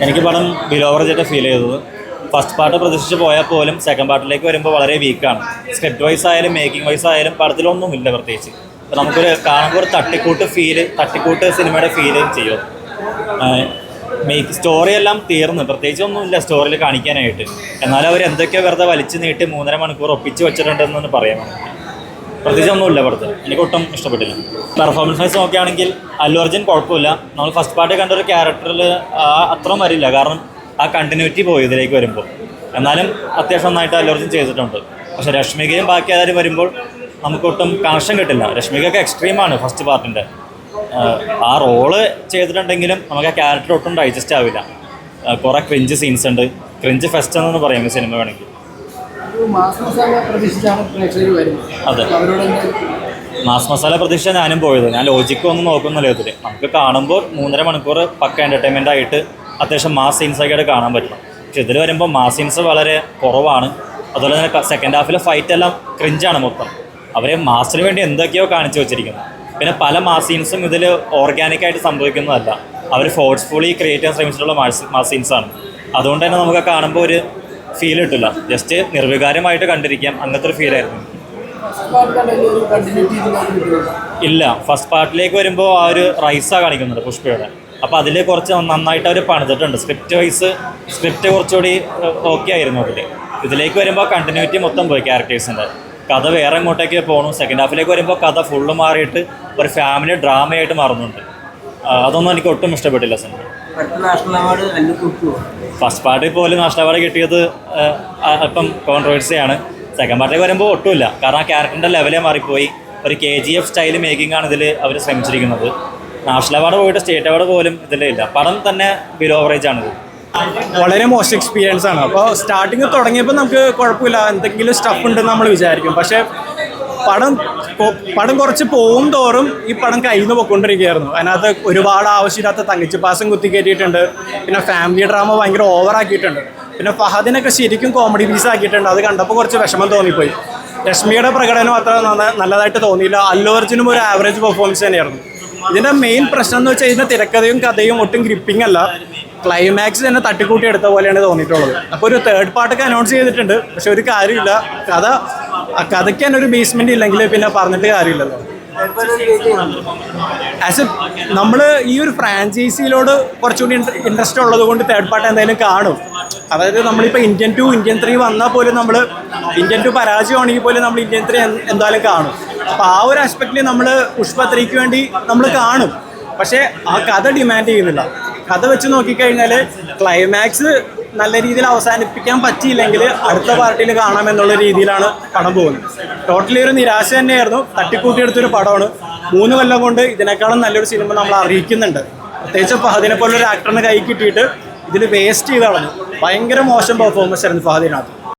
എനിക്ക് പടം below ആവറേജായിട്ട് feel ചെയ്തത്. ഫസ്റ്റ് പാർട്ട് പ്രതീക്ഷിച്ച് പോയാൽ പോലും സെക്കൻഡ് പാർട്ടിലേക്ക് വരുമ്പോൾ വളരെ വീക്കാണ്. സ്ക്രിപ്റ്റ് വൈസ് ആയാലും മേക്കിംഗ് വൈസ് ആയാലും പടത്തിലൊന്നുമില്ല പ്രത്യേകിച്ച്. അപ്പോൾ നമുക്കൊരു കാണുമ്പോൾ ഒരു തട്ടിക്കൂട്ട് സിനിമയുടെ ഫീൽ ചെയ്യും. സ്റ്റോറി എല്ലാം തീർന്ന് പ്രത്യേകിച്ചൊന്നുമില്ല സ്റ്റോറിയിൽ കാണിക്കാനായിട്ട്. എന്നാലും അവർ എന്തൊക്കെയോ വെറുതെ വലിച്ചു നീട്ടി 3.5 മണിക്കൂർ ഒപ്പിച്ച് വെച്ചിട്ടുണ്ടെന്ന് പറയാം. പ്രത്യേകിച്ച് ഒന്നുമില്ല പടത്തിൽ. എനിക്ക് ഒട്ടും ഇഷ്ടപ്പെട്ടില്ല. പെർഫോമൻസ് വൈസ് നോക്കുകയാണെങ്കിൽ അല്ലു അർജുൻ കുഴപ്പമില്ല. നമ്മൾ ഫസ്റ്റ് പാർട്ട് കണ്ട ഒരു ക്യാരക്ടറിൽ അത്രയും വരില്ല, കാരണം ആ കണ്ടിന്യൂറ്റി പോയി ഇതിലേക്ക് വരുമ്പോൾ. എന്നാലും അത്യാവശ്യം നന്നായിട്ട് അല്ലു അർജുൻ ചെയ്തിട്ടുണ്ട്. പക്ഷേ രശ്മികയും ബാക്കി ആരും വരുമ്പോൾ നമുക്കൊട്ടും കണക്ഷൻ കിട്ടില്ല. രശ്മികയൊക്കെ എക്സ്ട്രീമാണ് ഫസ്റ്റ് പാർട്ടിൻ്റെ. ആ റോള് ചെയ്തിട്ടുണ്ടെങ്കിലും നമുക്ക് ആ ക്യാരക്ടർ ഒട്ടും ഡൈജസ്റ്റ് ആവില്ല. കുറേ ക്രിഞ്ച് സീൻസ് ഉണ്ട്. ക്രിഞ്ച് ഫെസ്റ്റ് എന്നൊന്ന് പറയാം സിനിമ വേണമെങ്കിൽ. അതെ, മാസ് മസാല പ്രതീക്ഷ ഞാനും പോയത്. ഞാൻ ലോജിക്കൊന്നും നോക്കുന്നില്ല ഇതിൽ. നമുക്ക് കാണുമ്പോൾ 3.5 മണിക്കൂർ പക്ക എൻ്റർടൈൻമെൻ്റ് ആയിട്ട് അത്യാവശ്യം മാസ് സീൻസൊക്കെ ആയിട്ട് കാണാൻ പറ്റും. പക്ഷെ ഇതിൽ വരുമ്പോൾ മാസ് സീൻസ് വളരെ കുറവാണ്. അതുപോലെ തന്നെ സെക്കൻഡ് ഹാഫിലെ ഫൈറ്റ് എല്ലാം ക്രിഞ്ചാണ് മൊത്തം. അവരെ മാസിന് വേണ്ടി എന്തൊക്കെയോ കാണിച്ചു വെച്ചിരിക്കുന്നത്. പിന്നെ പല മാസ് സീൻസും ഇതിൽ ഓർഗാനിക്കായിട്ട് സംഭവിക്കുന്നതല്ല, അവർ ഫോഴ്സ്ഫുള്ളി ക്രിയേറ്റ് ചെയ്യാൻ ശ്രമിച്ചിട്ടുള്ള മാസ് സീൻസാണ്. അതുകൊണ്ട് തന്നെ നമുക്ക് കാണുമ്പോൾ ഒരു ഫീൽ കിട്ടില്ല. ജസ്റ്റ് നിർവികാരമായിട്ട് കണ്ടിരിക്കാം, അങ്ങനത്തെ ഒരു ഫീലായിരുന്നു. ഇല്ല, ഫസ്റ്റ് പാർട്ടിലേക്ക് വരുമ്പോൾ ആ ഒരു റൈസാണ് കാണിക്കുന്നുണ്ട് പുഷ്പയുടെ. അപ്പോൾ അതിൽ കുറച്ച് നന്നായിട്ട് അവർ പണിതിട്ടുണ്ട്. സ്ക്രിപ്റ്റ് കുറച്ചുകൂടി ഓക്കെ ആയിരുന്നു അതിൽ. ഇതിലേക്ക് വരുമ്പോൾ കണ്ടിന്യൂറ്റി മൊത്തം പോയി. ക്യാരക്ടേഴ്സിൻ്റെ കഥ വേറെ ഇങ്ങോട്ടേക്ക് പോകണം. സെക്കൻഡ് ഹാഫിലേക്ക് വരുമ്പോൾ കഥ ഫുള്ള് മാറിയിട്ട് ഒരു ഫാമിലി ഡ്രാമയായിട്ട് മാറുന്നുണ്ട്. അതൊന്നും എനിക്ക് ഒട്ടും ഇഷ്ടപ്പെട്ടില്ല സിനിമ. ഫസ്റ്റ് പാർട്ടിൽ പോലും നാഷണൽ അവാർഡ് കിട്ടിയത് അല്പം കോൺട്രവേഴ്സിയാണ്. സെക്കൻഡ് പാർട്ടിലേക്ക് വരുമ്പോൾ ഒട്ടുമില്ല, കാരണം ആ ക്യാരക്ടറിൻ്റെ ലെവലേ മാറിപ്പോയി. ഒരു KGF സ്റ്റൈൽ മേക്കിംഗ് ആണ് ഇതിൽ അവർ ശ്രമിച്ചിരിക്കുന്നത്. നാഷണൽ അവാർഡ് പോയിട്ട് സ്റ്റേറ്റ് അവാർഡ് പോലും ഇതിലില്ല. പടം തന്നെ ബിലോ ആവറേജ് ആണിത്. വളരെ മോശം എക്സ്പീരിയൻസ് ആണ്. അപ്പോൾ സ്റ്റാർട്ടിങ് തുടങ്ങിയപ്പോൾ നമുക്ക് കുഴപ്പമില്ല, എന്തെങ്കിലും സ്റ്റഫ് ഉണ്ടെന്ന് നമ്മൾ വിചാരിക്കും. പക്ഷേ പടം കുറച്ച് പോകും തോറും ഈ പടം കയ്യിൽ നിന്ന് പോയിക്കൊണ്ടിരിക്കുകയായിരുന്നു. അതിനകത്ത് ഒരുപാട് ആവശ്യമില്ലാത്ത തങ്കച്ചി പാസം കുത്തി കയറ്റിയിട്ടുണ്ട്. പിന്നെ ഫാമിലി ഡ്രാമ ഭയങ്കര ഓവറാക്കിയിട്ടുണ്ട്. പിന്നെ ഫഹദിനൊക്കെ ശരിക്കും കോമഡി പീസ് ആക്കിയിട്ടുണ്ട്. അത് കണ്ടപ്പോൾ കുറച്ച് വിഷമം തോന്നിപ്പോയി. രശ്മിയുടെ പ്രകടനം അത്ര നല്ലതായിട്ട് തോന്നിയില്ല. അല്ലു അർജുനും ഒരു ആവറേജ് പെർഫോമൻസ് തന്നെയായിരുന്നു. ഇതിൻ്റെ മെയിൻ പ്രശ്നം എന്ന് വെച്ച് കഴിഞ്ഞാൽ തിരക്കഥയും കഥയും ഒട്ടും ഗ്രിപ്പിംഗ് അല്ല. ക്ലൈമാക്സ് തന്നെ തട്ടിക്കൂട്ടി എടുത്ത പോലെയാണ് തോന്നിയിട്ടുള്ളത്. അപ്പോൾ ഒരു തേർഡ് പാർട്ടൊക്കെ അനൗൺസ് ചെയ്തിട്ടുണ്ട്, പക്ഷെ ഒരു കാര്യമില്ല. കഥയ്ക്ക് തന്നെ ഒരു ബേസ്മെന്റ് ഇല്ലെങ്കിൽ പിന്നെ പറഞ്ഞിട്ട് കാര്യമില്ലല്ലോ. നമ്മൾ ഈ ഒരു ഫ്രാഞ്ചൈസിയിലോട് കുറച്ചുകൂടി ഇൻട്രസ്റ്റ് ഉള്ളത് കൊണ്ട് തേർഡ് പാർട്ട് എന്തായാലും കാണും. അതായത് നമ്മളിപ്പോൾ ഇന്ത്യൻ 2 ഇന്ത്യൻ 3 വന്നാൽ പോലും നമ്മൾ ഇന്ത്യൻ 2 പരാജയമാണെങ്കിൽ പോലും നമ്മൾ ഇന്ത്യൻ 3 എന്തായാലും കാണും. അപ്പോൾ ആ ഒരു ആസ്പെക്റ്റിൽ നമ്മൾ പുഷ്പ 3ക്ക് വേണ്ടി നമ്മൾ കാണും. പക്ഷേ ആ കഥ ഡിമാൻഡ് ചെയ്യുന്നില്ല. കഥ വെച്ച് നോക്കിക്കഴിഞ്ഞാൽ ക്ലൈമാക്സ് നല്ല രീതിയിൽ അവസാനിപ്പിക്കാൻ പറ്റിയില്ലെങ്കിൽ അടുത്ത പാർട്ടിയിൽ കാണാമെന്നുള്ള രീതിയിലാണ് പടം പോകുന്നത്. ടോട്ടലി ഒരു നിരാശ തന്നെയായിരുന്നു. തട്ടിക്കൂട്ടിയെടുത്തൊരു പടമാണ്. 3 കൊല്ലം കൊണ്ട് ഇതിനേക്കാളും നല്ലൊരു സിനിമ നമ്മൾ അറിയിക്കുന്നുണ്ട്. പ്രത്യേകിച്ച് ഫഹദിനെ പോലൊരു ആക്ടറിന് കൈ കിട്ടിയിട്ട് ഇതിൽ വേസ്റ്റ് ചെയ്ത് കളഞ്ഞു. ഭയങ്കര മോശം പെർഫോമൻസ് ആയിരുന്നു ഫഹദിനകത്ത്.